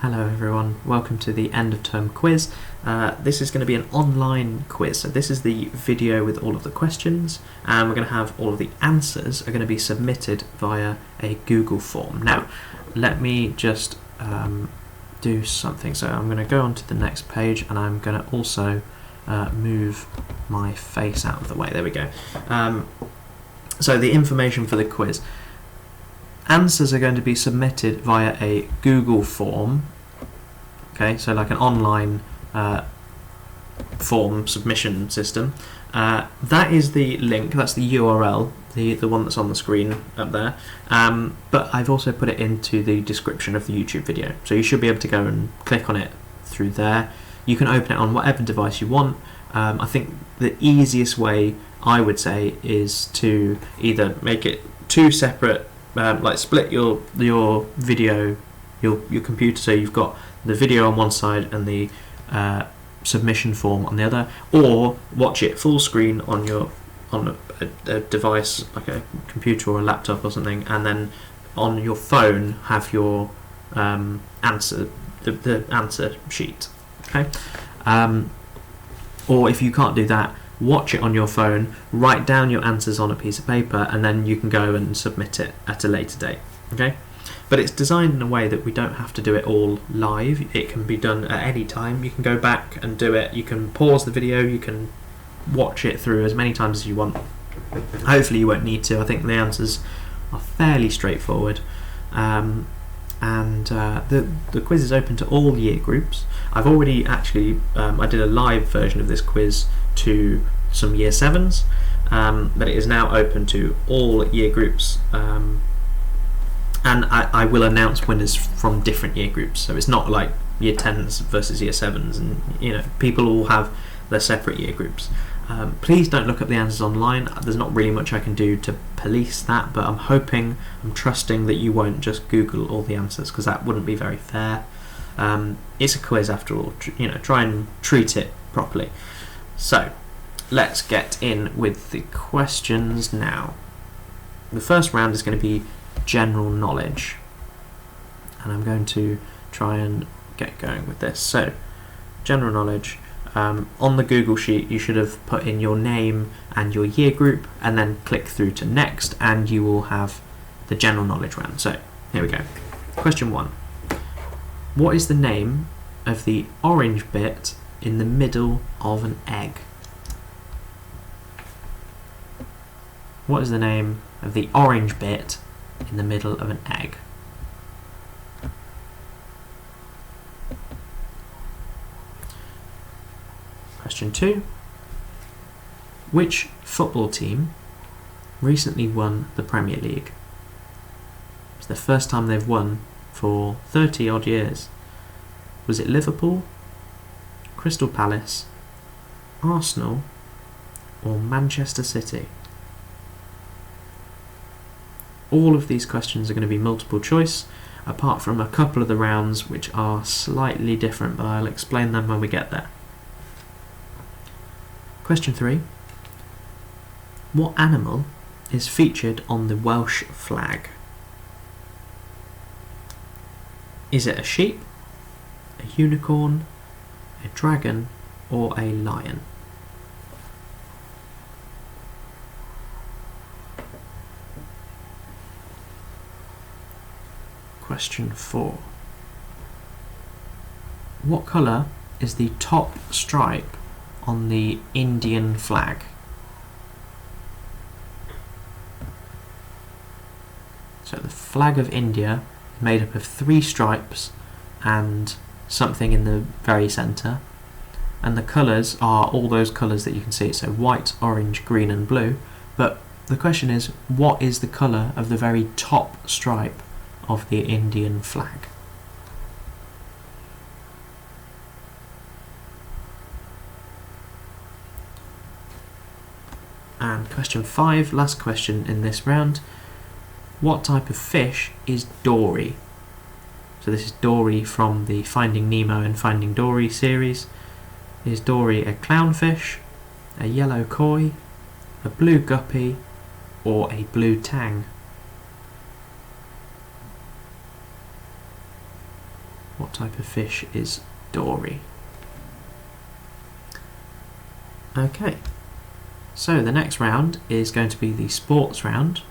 Hello everyone, welcome to the end of term quiz. This is going to be an online quiz, so this is the video with all of the questions, and we're going to have all of the answers are going to be submitted via a Google form. Now, let me just do something. So I'm going to go on to the next page, and I'm going to also move my face out of the way. There we go. So the information for the quiz. Answers are going to be submitted via a Google form. Okay, so like an online form submission system. That is the link, that's the URL, the one that's on the screen up there. But I've also put it into the description of the YouTube video. So you should be able to go and click on it through there. You can open it on whatever device you want. I think the easiest way, I would say, is to either make it two separate, like split your video, your computer, so you've got the video on one side and the submission form on the other, or watch it full screen on a device like a computer or a laptop or something, and then on your phone have your answer, the answer sheet. Okay, or if you can't do that, watch it on your phone, write down your answers on a piece of paper, and then you can go and submit it at a later date. Okay, but it's designed in a way that we don't have to do it all live. It can be done at any time. You can go back and do it. You can pause the video. You can watch it through as many times as you want. Hopefully you won't need to. I think the answers are fairly straightforward. The quiz is open to all year groups. I've already actually I did a live version of this quiz to some year 7s, but it is now open to all year groups, and I will announce winners from different year groups, so it's not like year 10s versus year 7s, and people all have their separate year groups. Please don't look up the answers online. There's not really much I can do to police that, but I'm trusting that you won't just Google all the answers, because that wouldn't be very fair. It's a quiz after all. Try and treat it properly. So let's get in with the questions now. The first round is going to be general knowledge, and I'm going to try and get going with this. So general knowledge. On the Google sheet you should have put in your name and your year group, and then click through to next, and you will have the general knowledge round. So here we go. Question 1. What is the name of the orange bit in the middle of an egg? What is the name of the orange bit in the middle of an egg? Question 2. Which football team recently won the Premier League? It's the first time they've won for 30 odd years. Was it Liverpool, Crystal Palace, Arsenal, or Manchester City? All of these questions are going to be multiple choice, apart from a couple of the rounds which are slightly different, but I'll explain them when we get there. Question 3. What animal is featured on the Welsh flag? Is it a sheep, a unicorn, a dragon, or a lion? Question 4. What colour is the top stripe on the Indian flag? So the flag of India is made up of 3 stripes and something in the very centre, and the colours are all those colours that you can see, so white, orange, green and blue. But the question is, what is the colour of the very top stripe of the Indian flag? And question 5, last question in this round. What type of fish is Dory? So this is Dory from the Finding Nemo and Finding Dory series. Is Dory a clownfish, a yellow koi, a blue guppy, or a blue tang? What type of fish is dory? Okay, so the next round is going to be the sports round.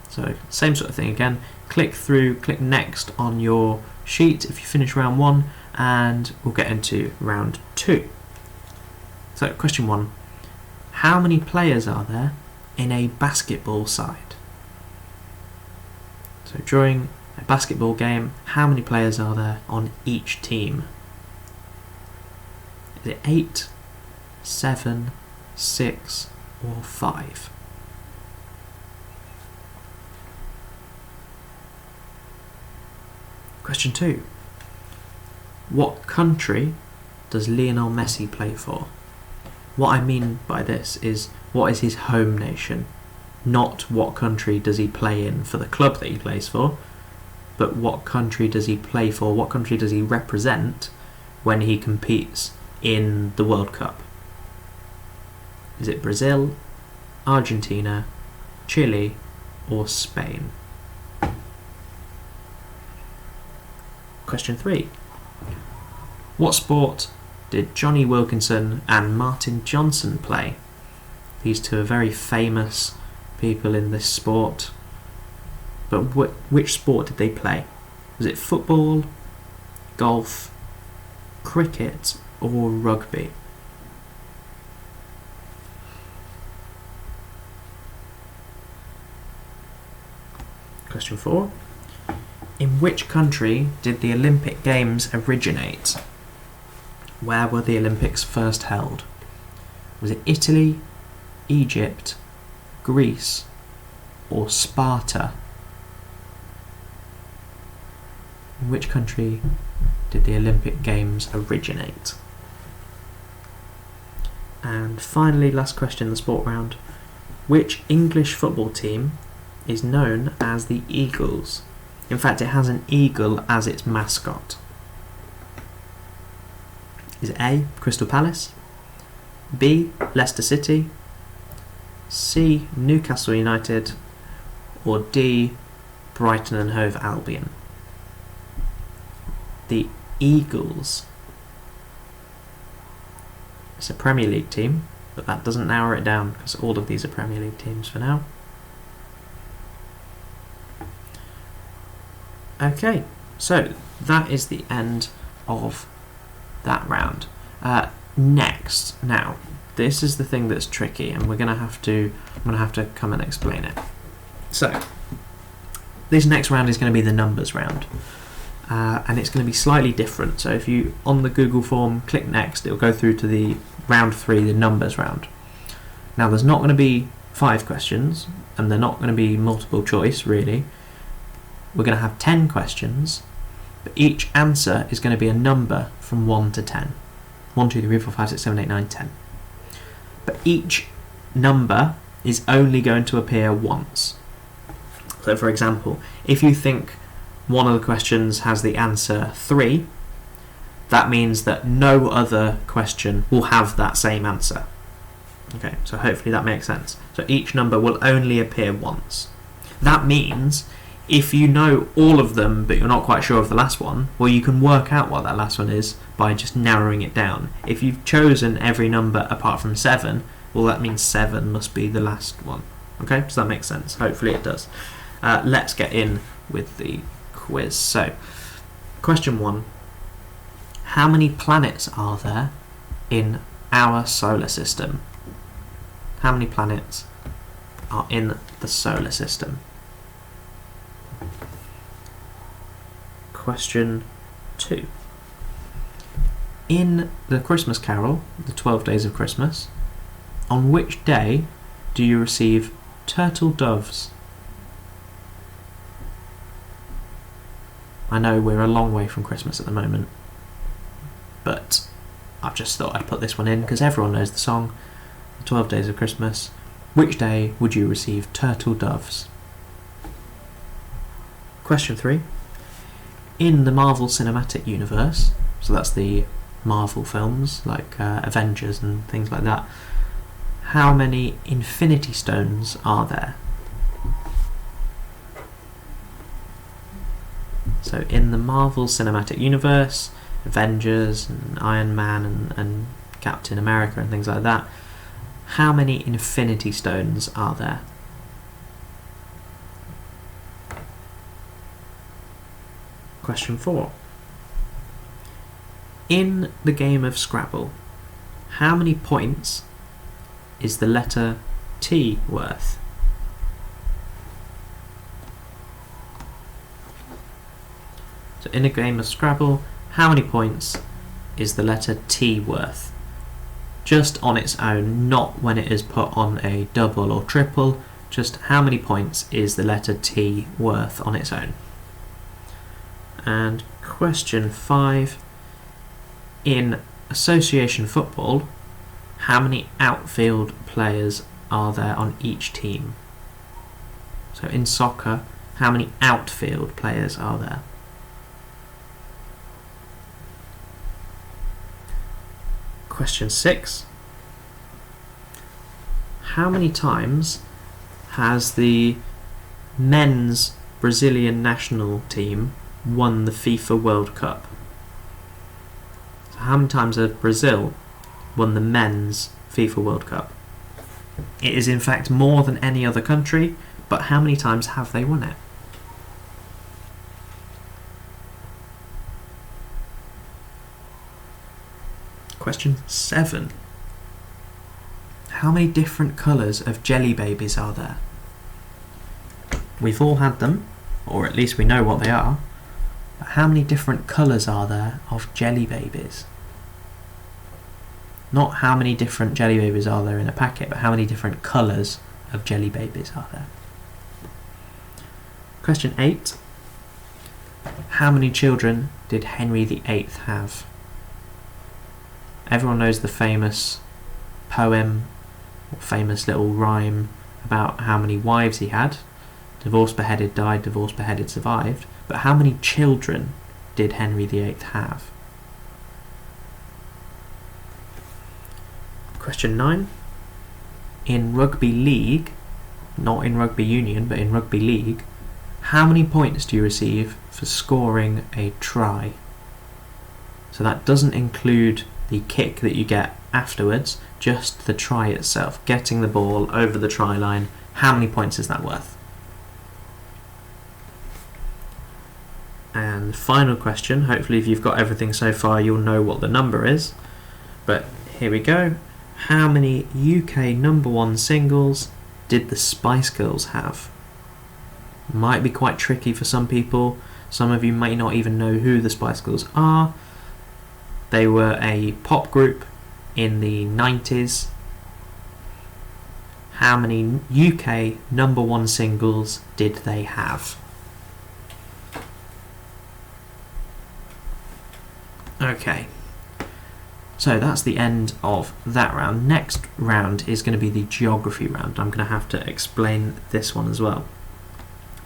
So same sort of thing again. Click next on your sheet if you finish round 1, and we'll get into round 2. So question 1. How many players are there in a basketball side? So during a basketball game, how many players are there on each team? Is it 8, 7, 6 or 5? Question 2. What country does Lionel Messi play for? What I mean by this is, what is his home nation? Not what country does he play in for the club that he plays for, but what country does he play for, what country does he represent when he competes in the World Cup? Is it Brazil, Argentina, Chile or Spain? Question 3. What sport did Jonny Wilkinson and Martin Johnson play? These two are very famous people in this sport. But which sport did they play? Was it football, golf, cricket or rugby? Question 4. In which country did the Olympic Games originate? Where were the Olympics first held? Was it Italy, Egypt, Greece or Sparta? In which country did the Olympic Games originate? And finally, last question in the sport round. Which English football team is known as the Eagles? In fact, it has an eagle as its mascot. Is it A, Crystal Palace, B, Leicester City, C, Newcastle United, or D, Brighton and Hove Albion? The Eagles. It's a Premier League team, but that doesn't narrow it down because all of these are Premier League teams for now. Okay, so that is the end of that round. Next, now, this is the thing that's tricky, and I'm gonna have to come and explain it. So, this next round is going to be the numbers round, and it's going to be slightly different. So, if you on the Google form click next, it'll go through to the round 3, the numbers round. Now, there's not going to be 5 questions, and they're not going to be multiple choice really. We're going to have 10 questions, but each answer is going to be a number from 1 to 10. 1, 2, 3, 4, 5, 6, 7, 8, 9, 10. But each number is only going to appear once. So for example, if you think one of the questions has the answer 3, that means that no other question will have that same answer. Okay, so hopefully that makes sense. So each number will only appear once. That means if you know all of them but you're not quite sure of the last one, well, you can work out what that last one is by just narrowing it down. If you've chosen every number apart from 7, well, that means 7 must be the last one. Okay, so that makes sense. Hopefully it does. Let's get in with the quiz. So, question 1. How many planets are there in our solar system? How many planets are in the solar system? Question 2. In the Christmas Carol, the 12 Days of Christmas, on which day do you receive turtle doves? I know we're a long way from Christmas at the moment, but I've just thought I'd put this one in because everyone knows the song, the 12 Days of Christmas. Which day would you receive turtle doves? Question 3. In the Marvel Cinematic Universe, so that's the Marvel films like Avengers and things like that, how many Infinity Stones are there? So in the Marvel Cinematic Universe, Avengers and Iron Man and Captain America and things like that, how many Infinity Stones are there? Question 4. In the game of Scrabble, how many points is the letter T worth? So in a game of Scrabble, how many points is the letter T worth? Just on its own, not when it is put on a double or triple, just how many points is the letter T worth on its own? And question 5. In association football, how many outfield players are there on each team? So in soccer, how many outfield players are there? Question 6. How many times has the men's Brazilian national team won the FIFA World Cup? So how many times has Brazil won the men's FIFA World Cup? It is in fact more than any other country, but how many times have they won it? Question 7. How many different colours of Jelly Babies are there? We've all had them, or at least we know what they are, but how many different colours are there of Jelly Babies? Not how many different Jelly Babies are there in a packet, but how many different colours of Jelly Babies are there? Question 8. How many children did Henry VIII have? Everyone knows the famous poem, or famous little rhyme about how many wives he had. Divorced, beheaded, died, divorced, beheaded, survived. But how many children did Henry VIII have? Question 9. In rugby league, not in rugby union, but in rugby league, how many points do you receive for scoring a try? So that doesn't include the kick that you get afterwards, just the try itself, getting the ball over the try line. How many points is that worth? And final question, hopefully if you've got everything so far you'll know what the number is, but here we go. How many UK number 1 singles did the Spice Girls have? Might be quite tricky for some people. Some of you may not even know who the Spice Girls are. They were a pop group in the 90s. How many UK number 1 singles did they have? Okay, so that's the end of that round. Next round is going to be the geography round. I'm going to have to explain this one as well.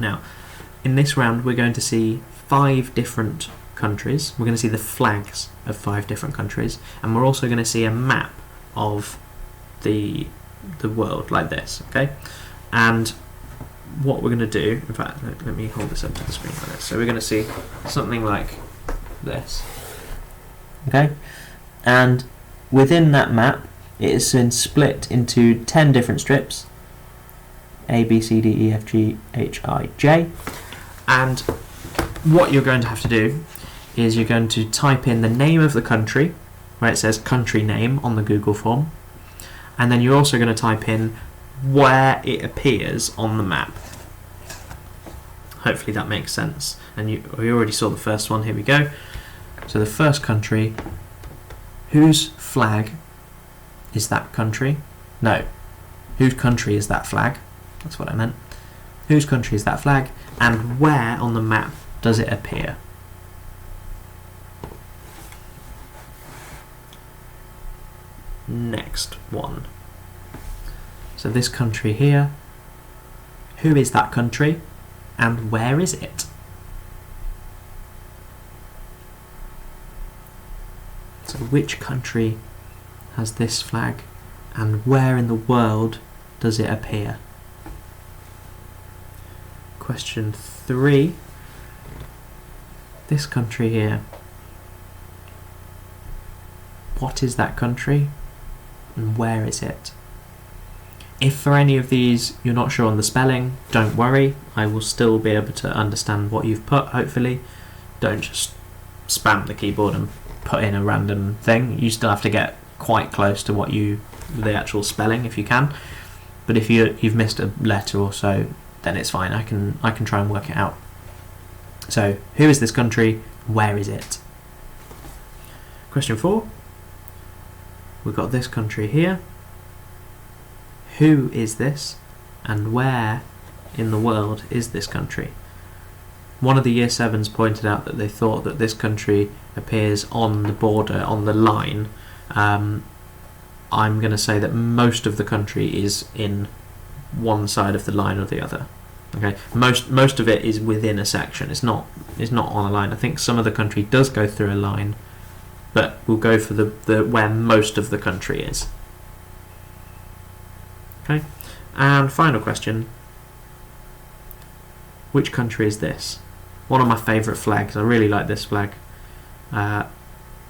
Now, in this round we're going to see 5 different countries. We're going to see the flags of 5 different countries, and we're also going to see a map of the world like this, okay? And what we're going to do, in fact, let me hold this up to the screen like this. So we're going to see something like this, okay? And within that map it is then split into 10 different strips, A, B, C, D, E, F, G, H, I, J, and what you're going to have to do is you're going to type in the name of the country where it says country name on the Google form, and then you're also going to type in where it appears on the map. Hopefully that makes sense. And we already saw the first one. Here we go. So the first country, whose flag is that country? No, whose country is that flag? That's what I meant. Whose country is that flag, and where on the map does it appear? Next one. So this country here, who is that country and where is it? So which country has this flag and where in the world does it appear? Question 3. this country here. What is that country and where is it? If for any of these you're not sure on the spelling, don't worry, I will still be able to understand what you've put, hopefully. Don't just spam the keyboard and put in a random thing. You still have to get quite close to the actual spelling if you can. But if you've missed a letter or so, then it's fine. I can try and work it out. So, who is this country? Where is it? Question 4. We've got this country here. Who is this? And where in the world is this country? One of the Year 7s pointed out that they thought that this country appears on the border, on the line. I'm going to say that most of the country is in one side of the line or the other. Okay, most of it is within a section. It's not on a line. I think some of the country does go through a line, but we'll go for the where most of the country is. Okay, and final question. Which country is this? One of my favourite flags. I really like this flag.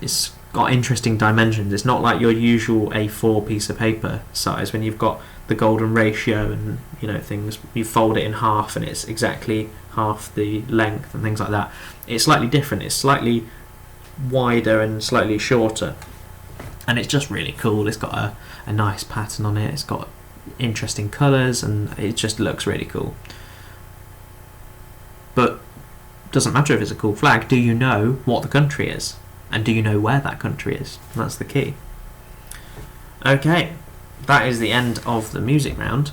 It's got interesting dimensions. It's not like your usual A4 piece of paper size when you've got the golden ratio and things. You fold it in half and it's exactly half the length and things like that. It's slightly different. It's slightly wider and slightly shorter, and it's just really cool. It's got a nice pattern on it. It's got interesting colours and it just looks really cool. But doesn't matter if it's a cool flag. Do you know what the country is? And do you know where that country is? That's the key. Okay, that is the end of the music round.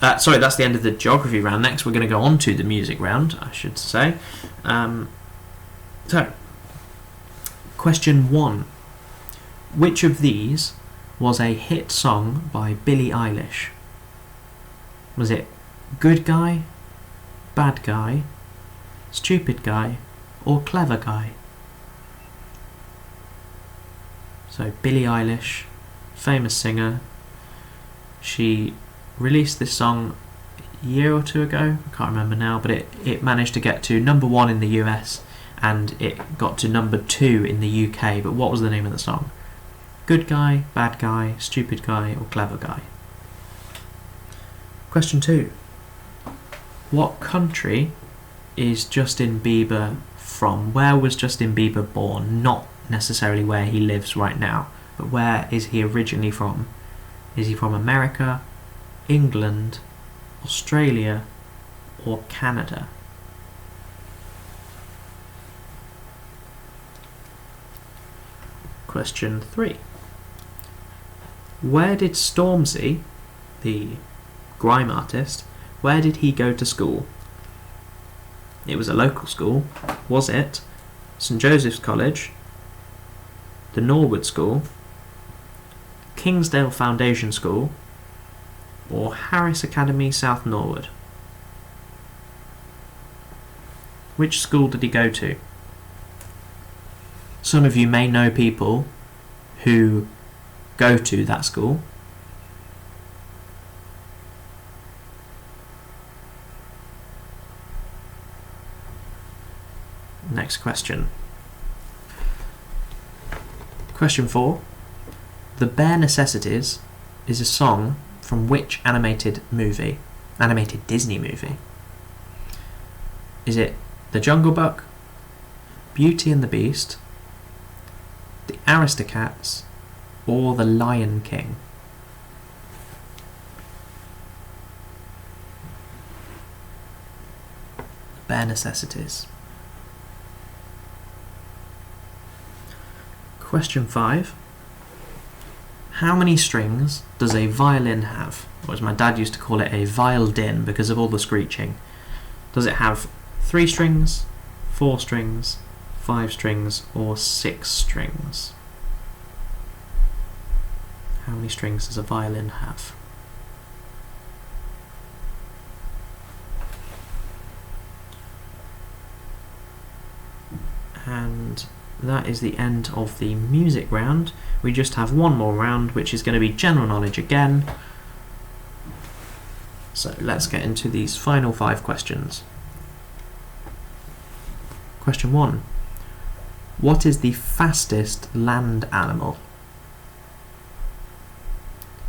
That's the end of the geography round. Next we're going to go on to the music round, I should say. So, question 1. Which of these was a hit song by Billie Eilish? Was it Good Guy, Bad Guy, Stupid Guy, or Clever Guy? So Billie Eilish, famous singer. She released this song a year or two ago, I can't remember now, but it managed to get to number 1 in the US and it got to number 2 in the UK. But what was the name of the song? Good Guy, Bad Guy, Stupid Guy, or Clever Guy? Question 2. What country is Justin Bieber from? Where was Justin Bieber born? Not necessarily where he lives right now, but where is he originally from? Is he from America, England, Australia, or Canada? Question 3. Where did Stormzy, the grime artist, where did he go to school? It was a local school. Was it St Joseph's College, the Norwood School, Kingsdale Foundation School, or Harris Academy, South Norwood? Which school did he go to? Some of you may know people who go to that school. Next question. Question 4. The Bare Necessities is a song from which animated Disney movie? Is it The Jungle Book, Beauty and the Beast, The Aristocats, or The Lion King? Bare Necessities. Question 5. How many strings does a violin have? Or as my dad used to call it, a viol-din, because of all the screeching. Does it have 3 strings, 4 strings, 5 strings, or 6 strings? How many strings does a violin have? And that is the end of the music round. We just have one more round, which is going to be general knowledge again. So let's get into these final 5 questions. Question 1. What is the fastest land animal?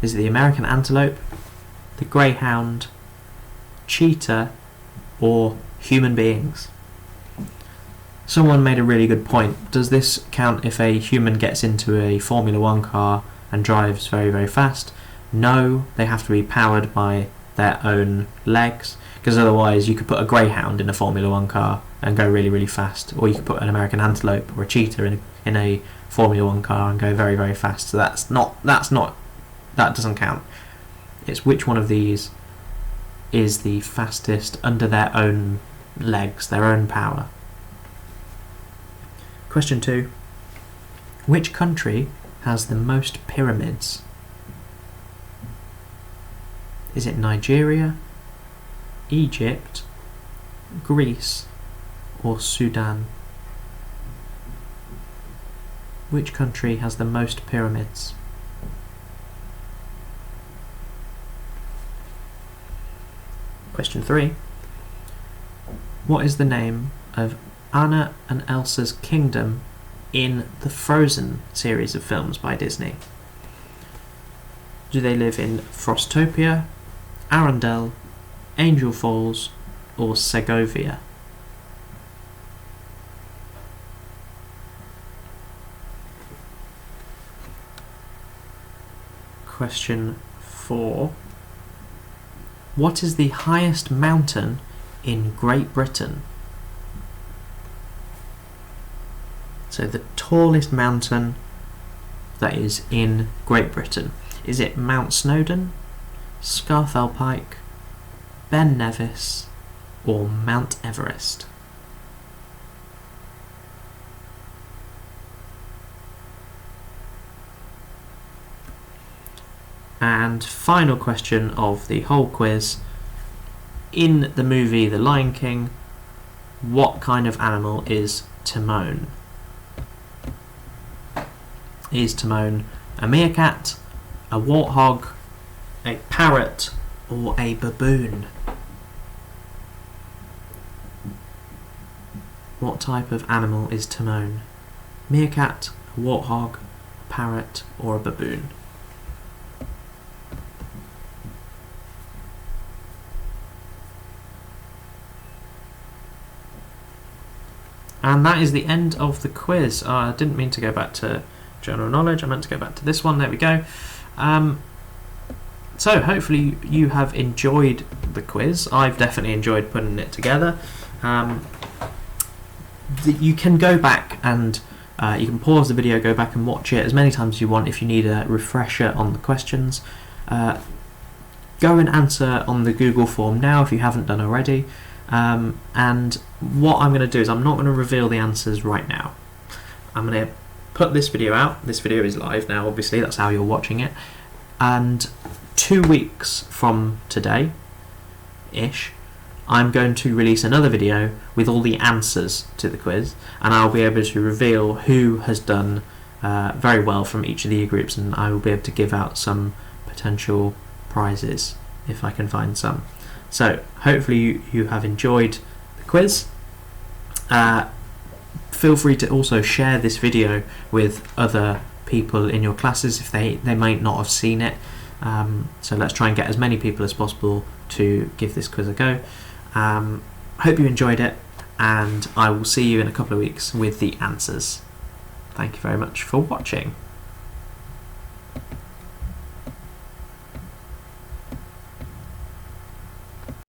Is it the American antelope, the greyhound, cheetah, or human beings? Someone made a really good point. Does this count if a human gets into a Formula 1 car and drives very, very fast? No, they have to be powered by their own legs, because otherwise you could put a greyhound in a Formula 1 car and go really, really fast, or you could put an American antelope or a cheetah in a Formula 1 car and go very, very fast. So that doesn't count. It's which one of these is the fastest under their own legs, their own power. Question 2. Which country has the most pyramids? Is it Nigeria, Egypt, Greece, or Sudan? Which country has the most pyramids? Question 3. What is the name of Anna and Elsa's kingdom in the Frozen series of films by Disney? Do they live in Frostopia, Arendelle, Angel Falls, or Segovia? Question 4. What is the highest mountain in Great Britain? So the tallest mountain that is in Great Britain. Is it Mount Snowdon, Scafell Pike, Ben Nevis, or Mount Everest? And final question of the whole quiz. In the movie The Lion King, what kind of animal is Timon? Is Timon a meerkat, a warthog, a parrot, or a baboon? What type of animal is Timon? Meerkat, a warthog, a parrot, or a baboon? And that is the end of the quiz. I didn't mean to go back to general knowledge, I meant to go back to this one. There we go. So hopefully you have enjoyed the quiz. I've definitely enjoyed putting it together. You can go back and you can pause the video, go back and watch it as many times as you want if you need a refresher on the questions. Go and answer on the Google form now if you haven't done already. And what I'm going to do is I'm not going to reveal the answers right now. I'm going to put this video out. This video is live now, obviously, that's how you're watching it. And 2 weeks from today-ish, I'm going to release another video with all the answers to the quiz, and I'll be able to reveal who has done very well from each of the year groups, and I will be able to give out some potential prizes if I can find some. So hopefully you have enjoyed the quiz. Feel free to also share this video with other people in your classes if they might not have seen it. So let's try and get as many people as possible to give this quiz a go. Hope you enjoyed it, and I will see you in a couple of weeks with the answers. Thank you very much for watching.